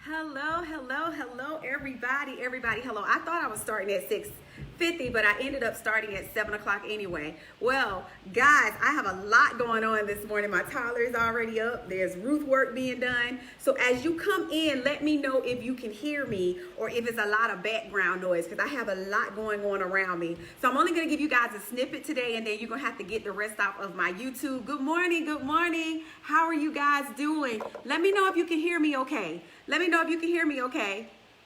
Hello, everybody. Hello. I thought I was starting at 6:50, but I ended up starting at 7 o'clock anyway. Well, guys, I have a lot going on this morning. My toddler is already up. There's roof work being done. So as you come in, let me know if you can hear me or if it's a lot of background noise because I have a lot going on around me. So I'm only going to give you guys a snippet today, and then you're going to have to get the rest off of my YouTube. Good morning. How are you guys doing? Let me know if you can hear me okay.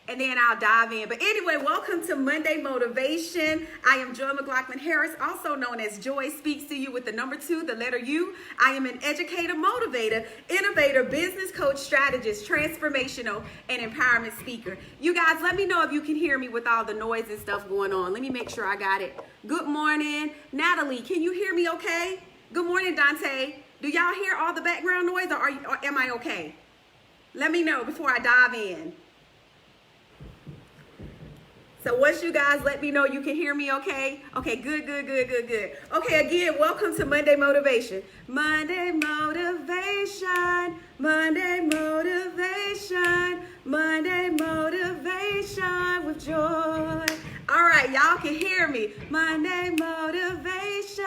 And then I'll dive in. But anyway, welcome to Monday Motivation. I am Joy McLaughlin Harris, also known as Joy Speaks to You with the number 2, the letter U. I am an educator, motivator, innovator, business coach, strategist, transformational, and empowerment speaker. You guys, let me know if you can hear me with all the noise and stuff going on. Let me make sure I got it. Good morning. Natalie, can you hear me okay? Good morning, Dante. Do y'all hear all the background noise or am I okay? Let me know before I dive in. So once you guys let me know you can hear me okay? Okay, good. Okay, again, welcome to Monday Motivation. Monday Motivation with Joy. All right, y'all can hear me. Monday Motivation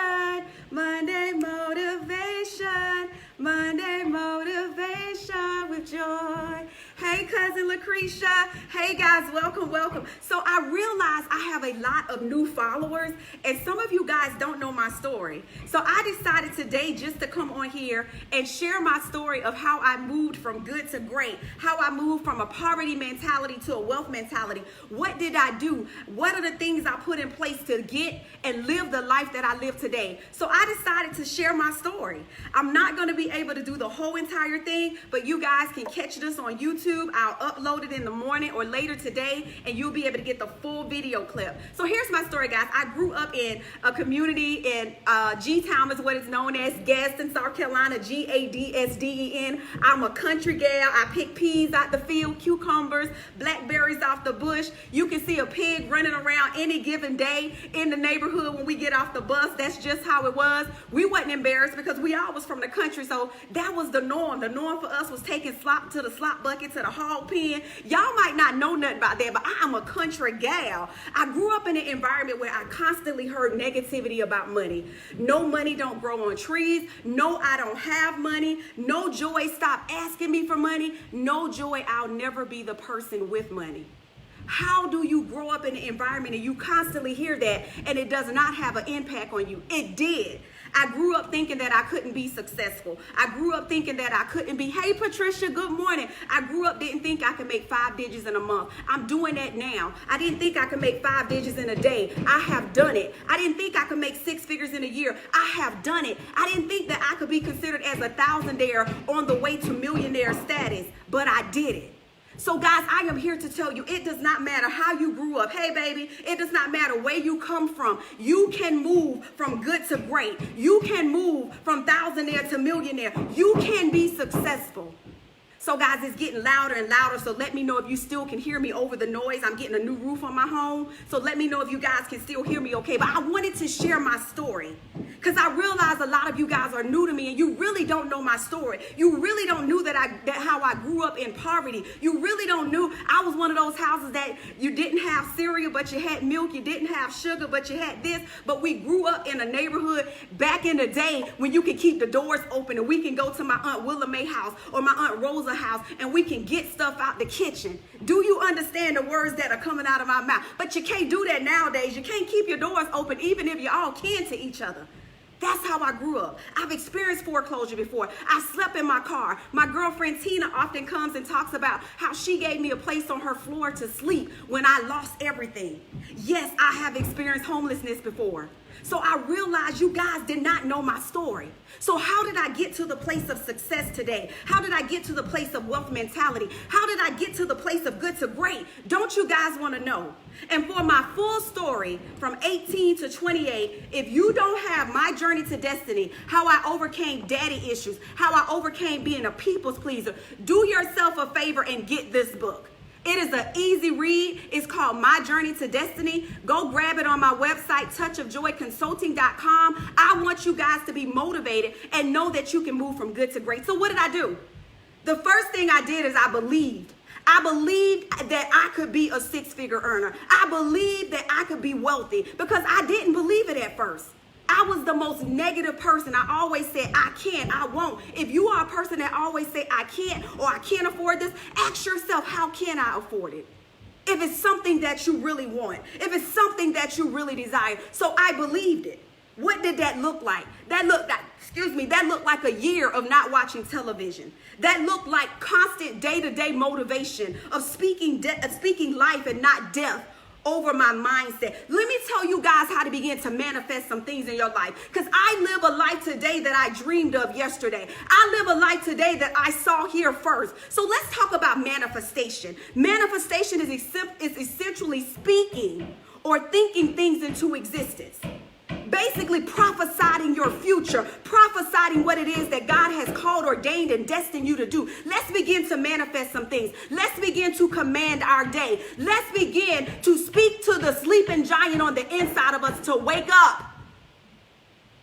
with Joy. Hey, cousin Lucretia. Hey, guys, welcome. So I realize I have a lot of new followers, and some of you guys don't know my story. So I decided today just to come on here and share my story of how I moved from good to great, how I moved from a poverty mentality to a wealth mentality. What did I do? What are the things I put in place to get and live the life that I live today? So I decided to share my story. I'm not going to be able to do the whole entire thing, but you guys can catch this on YouTube. I'll upload it in the morning or later today, and you'll be able to get the full video clip. So here's my story, guys. I grew up in a community in G-Town is what it's known as, Gadsden, South Carolina, Gadsden. I'm a country gal. I pick peas out the field, cucumbers, blackberries off the bush. You can see a pig running around any given day in the neighborhood when we get off the bus. That's just how it was. We wasn't embarrassed because we all was from the country, so that was the norm. The norm for us was taking slop to the slop bucket, to the hog pen. Y'all might not know nothing about that, but I am a country gal. I grew up in an environment where I constantly heard negativity about money. No, money don't grow on trees. No, I don't have money. No, Joy, stop asking me for money. No, Joy, I'll never be the person with money. How do you grow up in an environment and you constantly hear that and it does not have an impact on you? It did. I grew up thinking that I couldn't be successful. I grew up thinking that I couldn't be, hey, Patricia, good morning. I grew up didn't think I could make 5 digits in a month. I'm doing that now. I didn't think I could make 5 digits in a day. I have done it. I didn't think I could make 6 figures in a year. I have done it. I didn't think that I could be considered as a thousandaire on the way to millionaire status, but I did it. So guys, I am here to tell you, it does not matter how you grew up. Hey, baby, it does not matter where you come from. You can move from good to great. You can move from thousandaire to millionaire. You can be successful. So guys, it's getting louder and louder, so let me know if you still can hear me over the noise. I'm getting a new roof on my home, so let me know if you guys can still hear me okay. But I wanted to share my story because I realize a lot of you guys are new to me and you really don't know my story. You really don't know how I grew up in poverty. You really don't know I was one of those houses that you didn't have cereal, but you had milk. You didn't have sugar, but you had this. But we grew up in a neighborhood back in the day when you could keep the doors open and we can go to my Aunt Willa Mae house or my Aunt Rosa house and we can get stuff out the kitchen. Do you understand the words that are coming out of my mouth? But you can't do that nowadays. You can't keep your doors open even if you all can to each other. That's how I grew up. I've experienced foreclosure before. I slept in my car. My girlfriend Tina often comes and talks about how she gave me a place on her floor to sleep when I lost everything. Yes, I have experienced homelessness before. So I realized you guys did not know my story. So how did I get to the place of success today? How did I get to the place of wealth mentality? How did I get to the place of good to great? Don't you guys want to know? And for my full story from 18 to 28, if you don't have my journey to destiny, how I overcame daddy issues, how I overcame being a people's pleaser, do yourself a favor and get this book. It is an easy read. It's called My Journey to Destiny. Go grab it on my website, touchofjoyconsulting.com. I want you guys to be motivated and know that you can move from good to great. So what did I do? The first thing I did is I believed. I believed that I could be a six-figure earner. I believed that I could be wealthy because I didn't believe it at first. I was the most negative person. I always said, I can't, I won't. If you are a person that always say, I can't or I can't afford this, ask yourself, how can I afford it? If it's something that you really want, if it's something that you really desire. So I believed it. What did that look like? That looked like a year of not watching television. That looked like constant day-to-day motivation of speaking life and not death over my mindset. Let me tell you guys how to begin to manifest some things in your life. Because I live a life today that I dreamed of yesterday. I live a life today that I saw here first. So let's talk about manifestation. Manifestation is essentially speaking or thinking things into existence. Basically prophesying your future, prophesying what it is that God has called, ordained, and destined you to do. Let's begin to manifest some things. Let's begin to command our day. Let's begin to speak to the sleeping giant on the inside of us to wake up.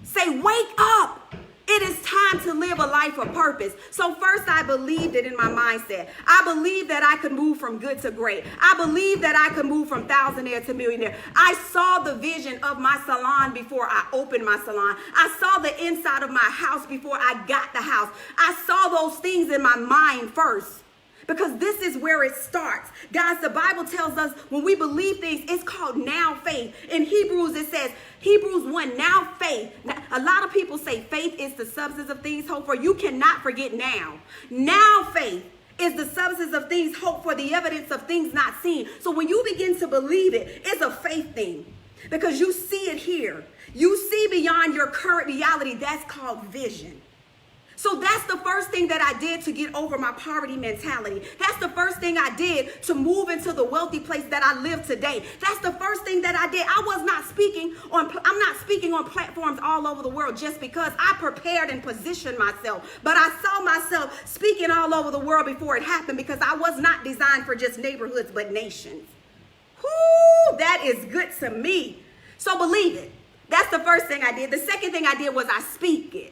Say, wake up. It is time to live a life of purpose. So first, I believed it in my mindset. I believed that I could move from good to great. I believed that I could move from thousandaire to millionaire. I saw the vision of my salon before I opened my salon. I saw the inside of my house before I got the house. I saw those things in my mind first. Because this is where it starts. Guys, the Bible tells us when we believe things, it's called now faith. In Hebrews, it says, Hebrews 1, now faith. Now, a lot of people say faith is the substance of things hoped for. You cannot forget now. Now faith is the substance of things hoped for, the evidence of things not seen. So when you begin to believe it, it's a faith thing. Because you see it here. You see beyond your current reality. That's called vision. So that's the first thing that I did to get over my poverty mentality. That's the first thing I did to move into the wealthy place that I live today. That's the first thing that I did. I'm not speaking on platforms all over the world just because I prepared and positioned myself. But I saw myself speaking all over the world before it happened because I was not designed for just neighborhoods, but nations. Whoo, that is good to me. So believe it. That's the first thing I did. The second thing I did was I speak it.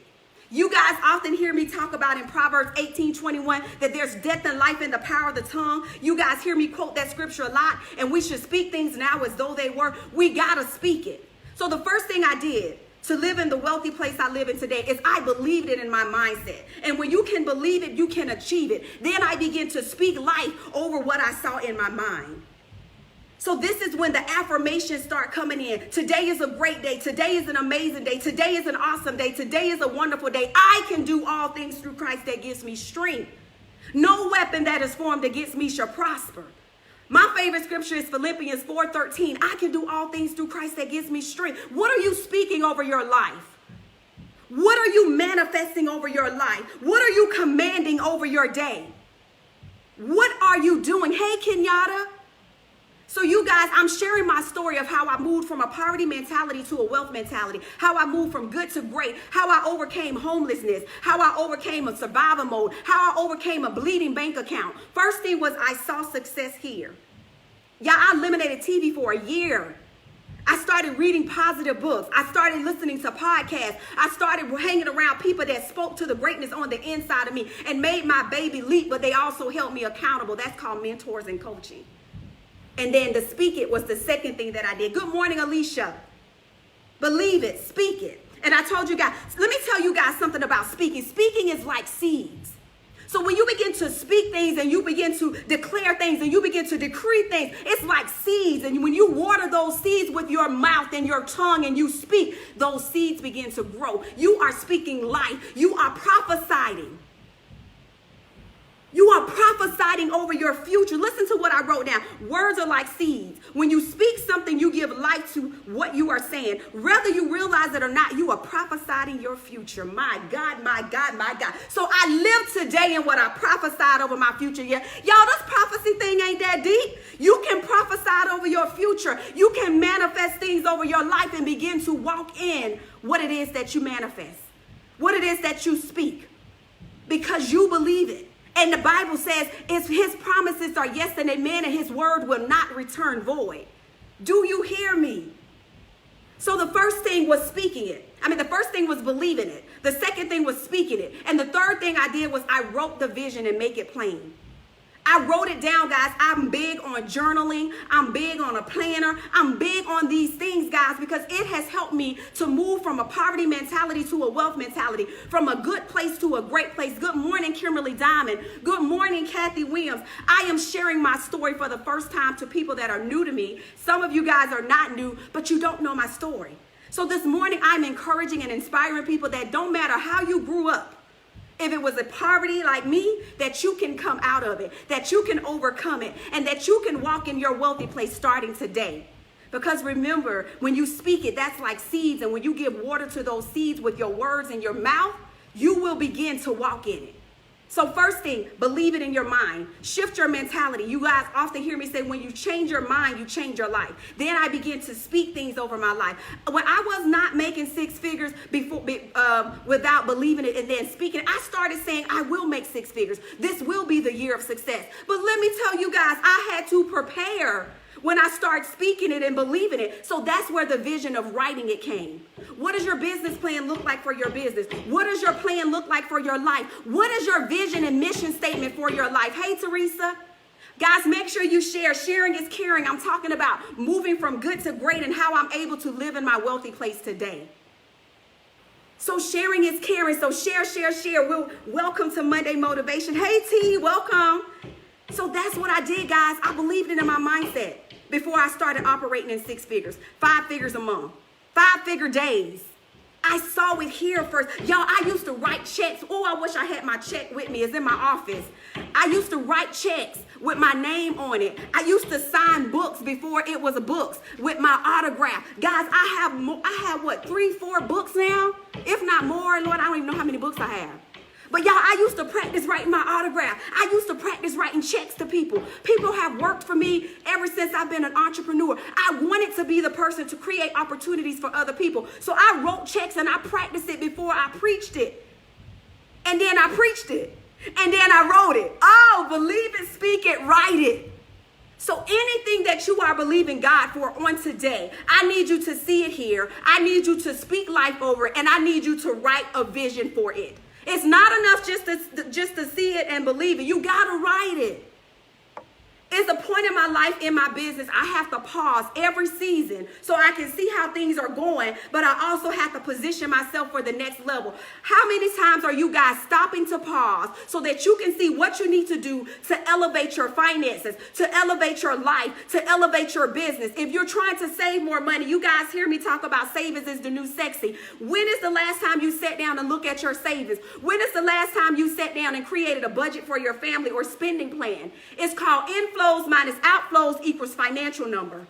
You guys often hear me talk about in Proverbs 18:21 that there's death and life in the power of the tongue. You guys hear me quote that scripture a lot, and we should speak things now as though they were. We gotta speak it. So the first thing I did to live in the wealthy place I live in today is I believed it in my mindset. And when you can believe it, you can achieve it. Then I begin to speak life over what I saw in my mind. So this is when the affirmations start coming in. Today is a great day. Today is an amazing day. Today is an awesome day. Today is a wonderful day. I can do all things through Christ that gives me strength. No weapon that is formed against me shall prosper. My favorite scripture is Philippians 4:13. I can do all things through Christ that gives me strength. What are you speaking over your life? What are you manifesting over your life? What are you commanding over your day? What are you doing? Hey, Kenyatta. So you guys, I'm sharing my story of how I moved from a poverty mentality to a wealth mentality, how I moved from good to great, how I overcame homelessness, how I overcame a survival mode, how I overcame a bleeding bank account. First thing was I saw success here. Yeah, I eliminated TV for a year. I started reading positive books. I started listening to podcasts. I started hanging around people that spoke to the greatness on the inside of me and made my baby leap, but they also held me accountable. That's called mentors and coaching. And then to speak it was the second thing that I did. Good morning, Alicia. Believe it, speak it. And I told you guys, let me tell you guys something about speaking. Speaking is like seeds. So when you begin to speak things and you begin to declare things and you begin to decree things, it's like seeds. And when you water those seeds with your mouth and your tongue and you speak, those seeds begin to grow. You are speaking life. You are prophesying. You are prophesying over your future. Listen to what I wrote down. Words are like seeds. When you speak something, you give life to what you are saying. Whether you realize it or not, you are prophesying your future. My God, my God, my God. So I live today in what I prophesied over my future. Yeah. Y'all, this prophecy thing ain't that deep. You can prophesy over your future. You can manifest things over your life and begin to walk in what it is that you manifest, what it is that you speak, because you believe it. And the Bible says his promises are yes and amen, and his word will not return void. Do you hear me? So the first thing was speaking it. The first thing was believing it. The second thing was speaking it. And the third thing I did was I wrote the vision and make it plain. I wrote it down, guys. I'm big on journaling. I'm big on a planner. I'm big on these things, guys, because it has helped me to move from a poverty mentality to a wealth mentality, from a good place to a great place. Good morning, Kimberly Diamond. Good morning, Kathy Williams. I am sharing my story for the first time to people that are new to me. Some of you guys are not new, but you don't know my story. So this morning, I'm encouraging and inspiring people that don't matter how you grew up. If it was a poverty like me, that you can come out of it, that you can overcome it, and that you can walk in your wealthy place starting today. Because remember, when you speak it, that's like seeds. And when you give water to those seeds with your words in your mouth, you will begin to walk in it. So first thing, believe it in your mind. Shift your mentality. You guys often hear me say, when you change your mind, you change your life. Then I begin to speak things over my life. When I was not making six figures before, without believing it and then speaking it, I started saying, I will make six figures. This will be the year of success. But let me tell you guys, I had to prepare when I start speaking it and believing it. So that's where the vision of writing it came. What does your business plan look like for your business? What does your plan look like for your life? What is your vision and mission statement for your life? Hey, Teresa. Guys, make sure you share. Sharing is caring. I'm talking about moving from good to great and how I'm able to live in my wealthy place today. So sharing is caring. So share, share, share. Welcome to Monday Motivation. Hey, T, welcome. So that's what I did, guys. I believed it in my mindset before I started operating in six figures, 5 figures a month, 5-figure days. I saw it here first. Y'all, I used to write checks. Oh, I wish I had my check with me. It's in my office. I used to write checks with my name on it. I used to sign books before it was books with my autograph. Guys, I have what, 3-4 books now? If not more, Lord, I don't even know how many books I have. But y'all, I used to practice writing my autograph. I used to practice writing checks to people. People have worked for me ever since I've been an entrepreneur. I wanted to be the person to create opportunities for other people. So I wrote checks and I practiced it before I preached it. And then I preached it. And then I wrote it. Oh, believe it, speak it, write it. So anything that you are believing God for on today, I need you to see it here. I need you to speak life over it. And I need you to write a vision for it. It's not enough just to see it and believe it. You got to write it. It's a point in my life, in my business, I have to pause every season so I can see how things are going, but I also have to position myself for the next level. How many times are you guys stopping to pause so that you can see what you need to do to elevate your finances, to elevate your life, to elevate your business? If you're trying to save more money, you guys hear me talk about savings is the new sexy. When is the last time you sat down and looked at your savings? When is the last time you sat down and created a budget for your family or spending plan? It's called inflow minus outflows equals financial number.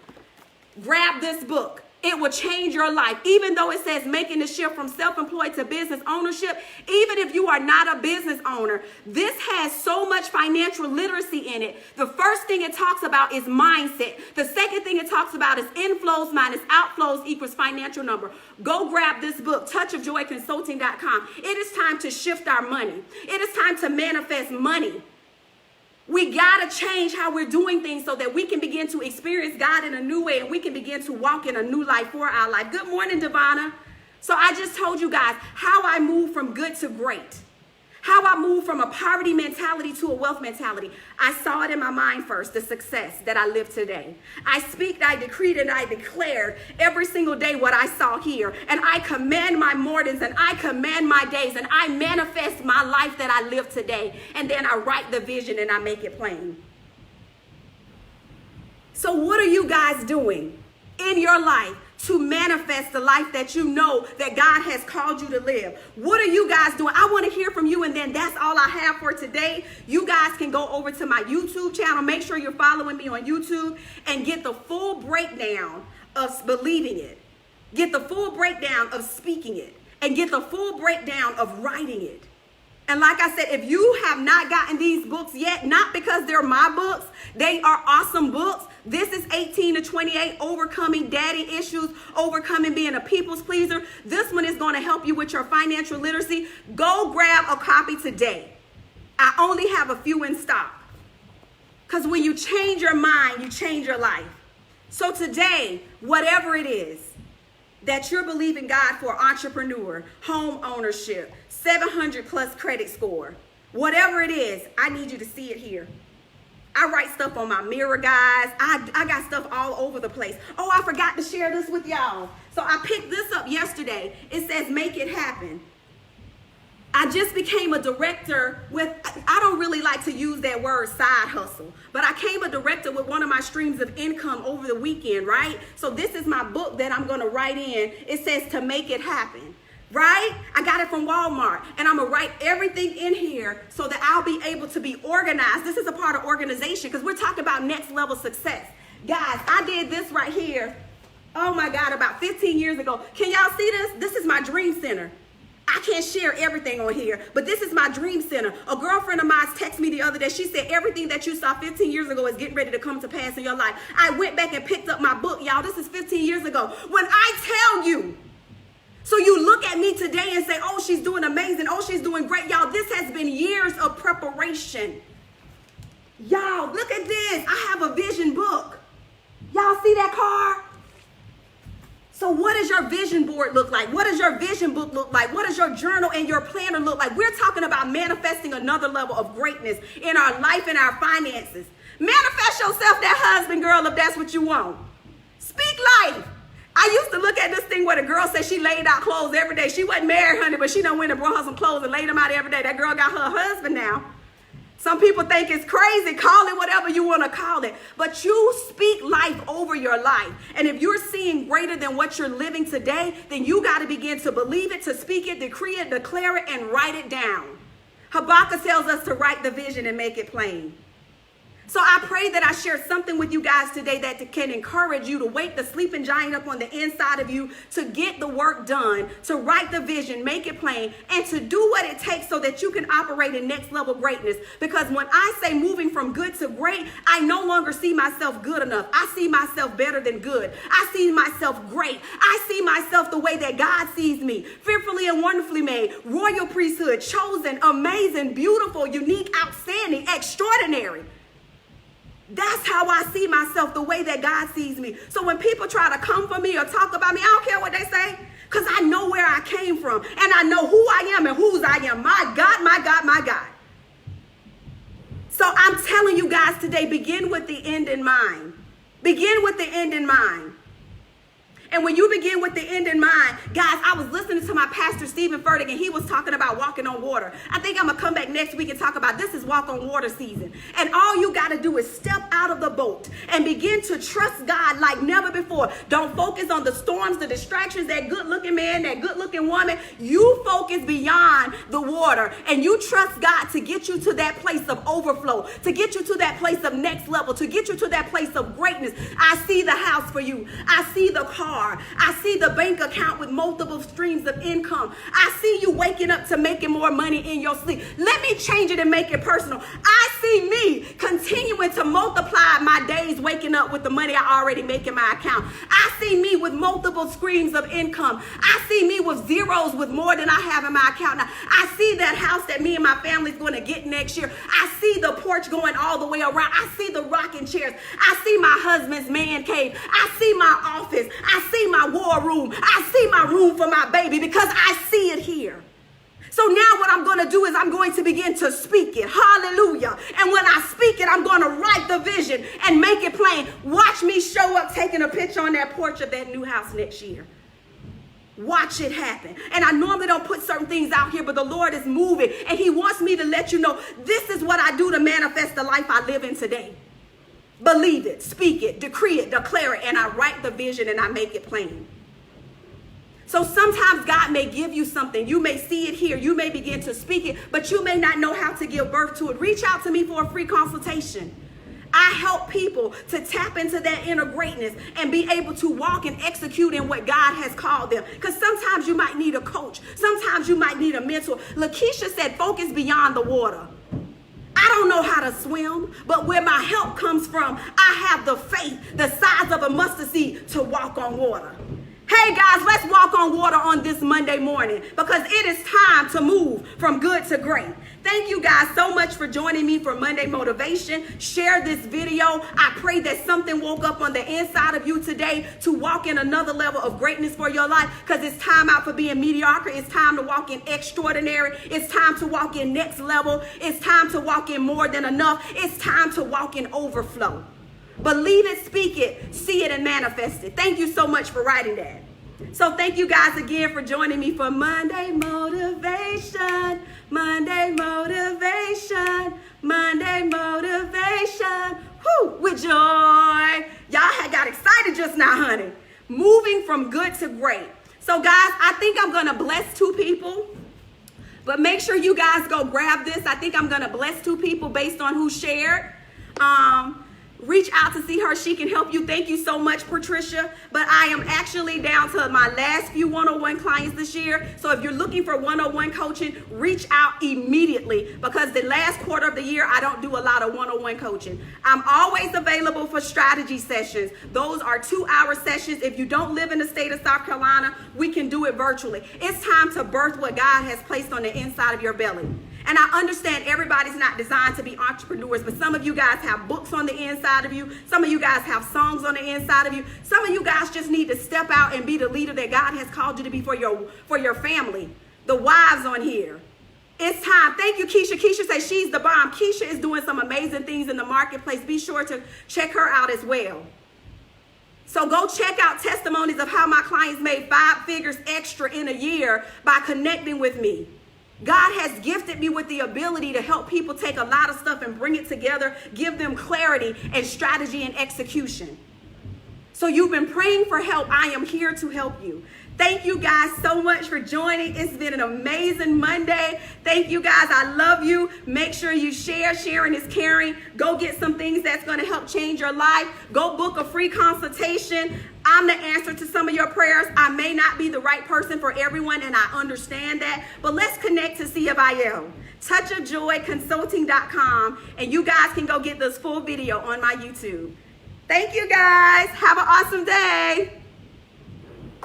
Grab this book. It will change your life. Even though it says making the shift from self-employed to business ownership, even if you are not a business owner, this has so much financial literacy in it. The first thing it talks about is mindset. The second thing it talks about is inflows minus outflows equals financial number. Go grab this book, touchofjoyconsulting.com. It is time to shift our money. It is time to manifest money. We got to change how we're doing things so that we can begin to experience God in a new way and we can begin to walk in a new life for our life. Good morning, Devonna. So I just told you guys how I moved from good to great. How I moved from a poverty mentality to a wealth mentality. I saw it in my mind first, the success that I live today. I speak, I decreed, and I declared every single day what I saw here. And I command my mornings and I command my days and I manifest my life that I live today. And then I write the vision and I make it plain. So what are you guys doing in your life to manifest the life that you know that God has called you to live? What are you guys doing? I want to hear from you, and then that's all I have for today. You guys can go over to my YouTube channel. Make sure you're following me on YouTube and get the full breakdown of believing it. Get the full breakdown of speaking it. And get the full breakdown of writing it. And like I said, if you have not gotten these books yet, not because they're my books, they are awesome books. This is 18 to 28, Overcoming Daddy Issues, Overcoming Being a People's Pleaser. This one is going to help you with your financial literacy. Go grab a copy today. I only have a few in stock. Because when you change your mind, you change your life. So today, whatever it is that you're believing God for, entrepreneur, home ownership, 700 plus credit score, whatever it is, I need you to see it here. I write stuff on my mirror, guys. I got stuff all over the place. Oh, I forgot to share this with y'all. So I picked this up yesterday. It says, make it happen. I just became a director with, I don't really like to use that word side hustle, but I became a director with one of my streams of income over the weekend, right? So this is my book that I'm going to write in. It says to make it happen, right? I got it from Walmart, and I'm going to write everything in here so that I'll be able to be organized. This is a part of organization because we're talking about next level success. Guys, I did this right here. Oh my God, about 15 years ago. Can y'all see this? This is my dream center. I can't share everything on here, but this is my dream center. A girlfriend of mine texted me the other day. She said, everything that you saw 15 years ago is getting ready to come to pass in your life. I went back and picked up my book, y'all. This is 15 years ago. When I tell you, so you look at me today and say, oh, she's doing amazing. Oh, she's doing great. Y'all, this has been years of preparation. Y'all, look at this. I have a vision book. Y'all see that car? So what does your vision board look like? What does your vision book look like? What does your journal and your planner look like? We're talking about manifesting another level of greatness in our life and our finances. Manifest yourself that husband, girl, if that's what you want. Speak life. I used to look at this thing where the girl said she laid out clothes every day. She wasn't married, honey, but she done went and brought her some clothes and laid them out every day. That girl got her husband now. Some people think it's crazy. Call it whatever you want to call it. But you speak life over your life. And if you're seeing greater than what you're living today, then you got to begin to believe it, to speak it, decree it, declare it, and write it down. Habakkuk tells us to write the vision and make it plain. So I pray that I share something with you guys today that can encourage you to wake the sleeping giant up on the inside of you, to get the work done, to write the vision, make it plain, and to do what it takes so that you can operate in next level greatness. Because when I say moving from good to great, I no longer see myself good enough. I see myself better than good. I see myself great. I see myself the way that God sees me, fearfully and wonderfully made, royal priesthood, chosen, amazing, beautiful, unique, outstanding, extraordinary. That's how I see myself, the way that God sees me. So when people try to come for me or talk about me, I don't care what they say, because I know where I came from and I know who I am and whose I am. My God, my God, my God. So I'm telling you guys today, begin with the end in mind. Begin with the end in mind. And when you begin with the end in mind, guys, I was listening to my pastor, Stephen Furtick, and he was talking about walking on water. I think I'm going to come back next week and talk about this is walk on water season. And all you got to do is step out of the boat and begin to trust God like never before. Don't focus on the storms, the distractions, that good-looking man, that good-looking woman. You focus beyond the water, and you trust God to get you to that place of overflow, to get you to that place of next level, to get you to that place of greatness. I see the house for you. I see the car. I see the bank account with multiple streams of income. I see you waking up to making more money in your sleep. Let me change it and make it personal. I see me continuing to multiply my days waking up with the money I already make in my account. I see me with multiple streams of income. I see me with zeros with more than I have in my account now. I see that house that me and my family's going to get next year. I see the porch going all the way around. I see the rocking chairs. I see my husband's man cave. I see my office. I see my war room. I see my room for my baby because I see it here. So now what I'm going to do is I'm going to begin to speak it. Hallelujah. And when I speak it, I'm going to write the vision and make it plain. Watch me show up taking a picture on that porch of that new house next year. Watch it happen. And I normally don't put certain things out here, but the Lord is moving and he wants me to let you know this is what I do to manifest the life I live in today. Believe it, speak it, decree it, declare it, and I write the vision and I make it plain. So sometimes God may give you something. You may see it here. You may begin to speak it, but you may not know how to give birth to it. Reach out to me for a free consultation. I help people to tap into that inner greatness and be able to walk and execute in what God has called them. Because sometimes you might need a coach. Sometimes you might need a mentor. Lakeisha said, focus beyond the water. I don't know how to swim, but where my help comes from, I have the faith, the size of a mustard seed, to walk on water. Hey guys, let's walk on water on this Monday morning because it is time to move from good to great. Thank you guys so much for joining me for Monday Motivation. Share this video. I pray that something woke up on the inside of you today to walk in another level of greatness for your life, because it's time out for being mediocre. It's time to walk in extraordinary. It's time to walk in next level. It's time to walk in more than enough. It's time to walk in overflow. Believe it, speak it, see it, and manifest it. Thank you so much for writing that. So thank you guys again for joining me for Monday Motivation. Monday Motivation. Monday Motivation. Whoo, with joy. Y'all had got excited just now, honey. Moving from good to great. So guys, I think I'm going to bless 2 people. But make sure you guys go grab this. I think I'm going to bless 2 people based on who shared. Reach out to see her. She can help you. Thank you so much, Patricia. But I am actually down to my last few one-on-one clients this year. So if you're looking for one-on-one coaching, reach out immediately, because the last quarter of the year, I don't do a lot of one-on-one coaching. I'm always available for strategy sessions. Those are 2-hour sessions. If you don't live in the state of South Carolina, we can do it virtually. It's time to birth what God has placed on the inside of your belly. And I understand everybody's not designed to be entrepreneurs, but some of you guys have books on the inside of you. Some of you guys have songs on the inside of you. Some of you guys just need to step out and be the leader that God has called you to be for your family. The wives on here. It's time. Thank you, Keisha. Keisha says she's the bomb. Keisha is doing some amazing things in the marketplace. Be sure to check her out as well. So go check out testimonies of how my clients made 5 figures extra in a year by connecting with me. God has gifted me with the ability to help people take a lot of stuff and bring it together, give them clarity and strategy and execution. So you've been praying for help. I am here to help you. Thank you guys so much for joining. It's been an amazing Monday. Thank you guys. I love you. Make sure you share. Sharing is caring. Go get some things that's going to help change your life. Go book a free consultation. I'm the answer to some of your prayers. I may not be the right person for everyone, and I understand that. But let's connect to see if I am. touchofjoyconsulting.com, and you guys can go get this full video on my YouTube. Thank you guys. Have an awesome day.